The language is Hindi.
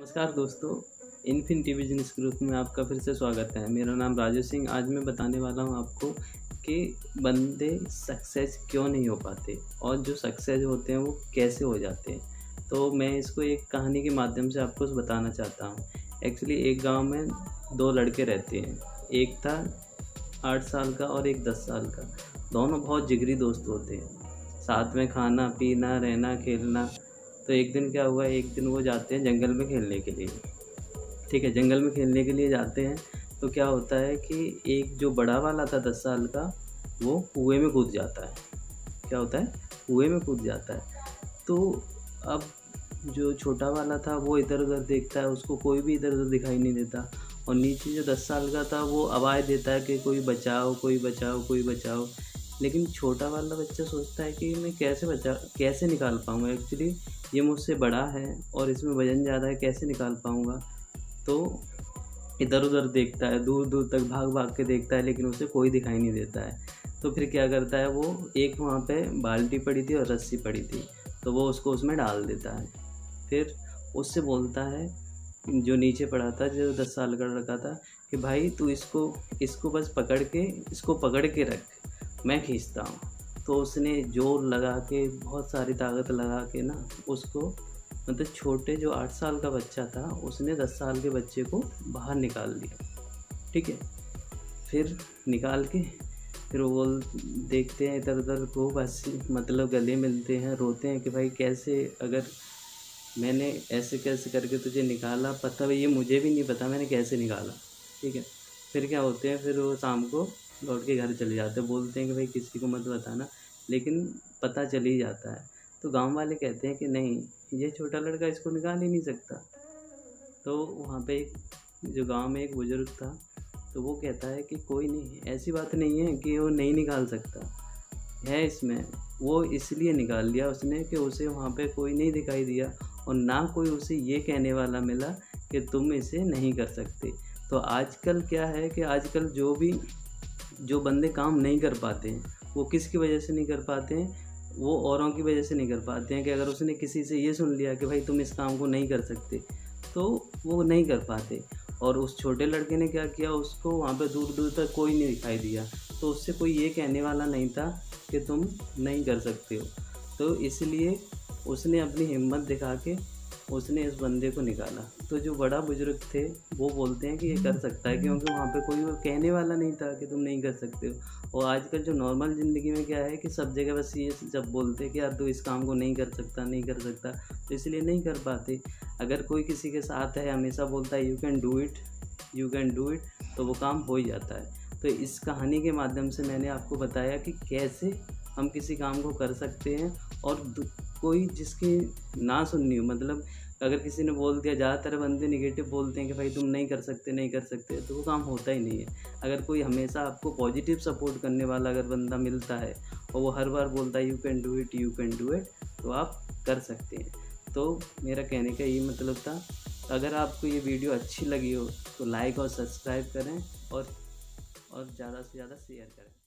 नमस्कार दोस्तों, इन्फिनिटी बिजनेस ग्रुप में आपका फिर से स्वागत है। मेरा नाम राजू सिंह। आज मैं बताने वाला हूं आपको कि बंदे सक्सेस क्यों नहीं हो पाते और जो सक्सेस होते हैं वो कैसे हो जाते हैं। तो मैं इसको एक कहानी के माध्यम से आपको बताना चाहता हूं। एक्चुअली एक गांव में 2 लड़के रहते हैं। एक था 8 साल का और एक 10 साल का। दोनों बहुत जिगरी दोस्त होते हैं, साथ में खाना पीना रहना खेलना। तो एक दिन क्या हुआ, एक दिन वो जाते हैं जंगल में खेलने के लिए। ठीक है, जंगल में खेलने के लिए जाते हैं तो क्या होता है कि एक जो बड़ा वाला था 10 साल का, वो कुएं में कूद जाता है। क्या होता है, कुएं में कूद जाता है। तो अब जो छोटा वाला था वो इधर उधर देखता है, उसको कोई भी इधर उधर दिखाई नहीं देता। और नीचे जो 10 साल का था वो आवाज़ देता है कि कोई बचाओ कोई बचाओ कोई बचाओ। लेकिन छोटा वाला बच्चा सोचता है कि मैं कैसे निकाल पाऊँगा। एक्चुअली ये मुझसे बड़ा है और इसमें वज़न ज़्यादा है, कैसे निकाल पाऊँगा। तो इधर उधर देखता है, दूर दूर तक भाग भाग के देखता है, लेकिन उसे कोई दिखाई नहीं देता है। तो फिर क्या करता है, वो एक वहाँ पे बाल्टी पड़ी थी और रस्सी पड़ी थी, तो वो उसको उसमें डाल देता है। फिर उससे बोलता है, जो नीचे पड़ा था, जो 10 साल का लड़का था, कि भाई तू इसको बस इसको पकड़ के रख, मैं खींचता हूँ। तो उसने जोर लगा के, बहुत सारी ताकत लगा के ना उसको, मतलब छोटे जो 8 साल का बच्चा था उसने 10 साल के बच्चे को बाहर निकाल दिया। ठीक है, फिर निकाल के फिर वो देखते हैं इधर उधर को, बस मतलब गले मिलते हैं, रोते हैं कि भाई कैसे, अगर मैंने ऐसे कैसे करके तुझे निकाला, पता ये मुझे भी नहीं पता मैंने कैसे निकाला। ठीक है, फिर क्या होते हैं, फिर वो शाम को लौट के घर चले जाते हैं। बोलते हैं कि भाई किसी को मत बताना, लेकिन पता चल ही जाता है। तो गांव वाले कहते हैं कि नहीं, ये छोटा लड़का इसको निकाल ही नहीं सकता। तो वहाँ पे जो गांव में एक बुज़ुर्ग था, तो वो कहता है कि कोई नहीं, ऐसी बात नहीं है कि वो नहीं निकाल सकता है। इसमें वो इसलिए निकाल लिया उसने कि उसे वहाँ पे कोई नहीं दिखाई दिया और ना कोई उसे ये कहने वाला मिला कि तुम इसे नहीं कर सकते। तो आजकल क्या है कि आजकल जो बंदे काम नहीं कर पाते हैं, वो किसकी वजह से नहीं कर पाते हैं, वो औरों की वजह से नहीं कर पाते हैं। कि अगर उसने किसी से ये सुन लिया कि भाई तुम इस काम को नहीं कर सकते, तो वो नहीं कर पाते। और उस छोटे लड़के ने क्या किया, उसको वहाँ पे दूर दूर तक कोई नहीं दिखाई दिया, तो उससे कोई ये कहने वाला नहीं था कि तुम नहीं कर सकते हो। तो इसलिए उसने अपनी हिम्मत दिखा के उसने इस बंदे को निकाला। तो जो बड़ा बुजुर्ग थे वो बोलते हैं कि ये कर सकता है, क्योंकि वहाँ पे कोई वो कहने वाला नहीं था कि तुम नहीं कर सकते हो। और आजकल जो नॉर्मल ज़िंदगी में क्या है कि सब जगह बस ये जब बोलते हैं कि यार तू इस काम को नहीं कर सकता नहीं कर सकता, तो इसलिए नहीं कर पाते। अगर कोई किसी के साथ है, हमेशा बोलता है यू कैन डू इट, तो वो काम हो ही जाता है। तो इस कहानी के माध्यम से मैंने आपको बताया कि कैसे हम किसी काम को कर सकते हैं। और कोई जिसकी ना सुननी हो, मतलब अगर किसी ने बोल दिया, ज़्यादातर बंदे निगेटिव बोलते हैं कि भाई तुम नहीं कर सकते, तो वो काम होता ही नहीं है। अगर कोई हमेशा आपको पॉजिटिव सपोर्ट करने वाला अगर बंदा मिलता है और वो हर बार बोलता है यू कैन डू इट, तो आप कर सकते हैं। तो मेरा कहने का ये मतलब था। अगर आपको ये वीडियो अच्छी लगी हो तो लाइक और सब्सक्राइब करें और ज़्यादा से ज़्यादा शेयर करें।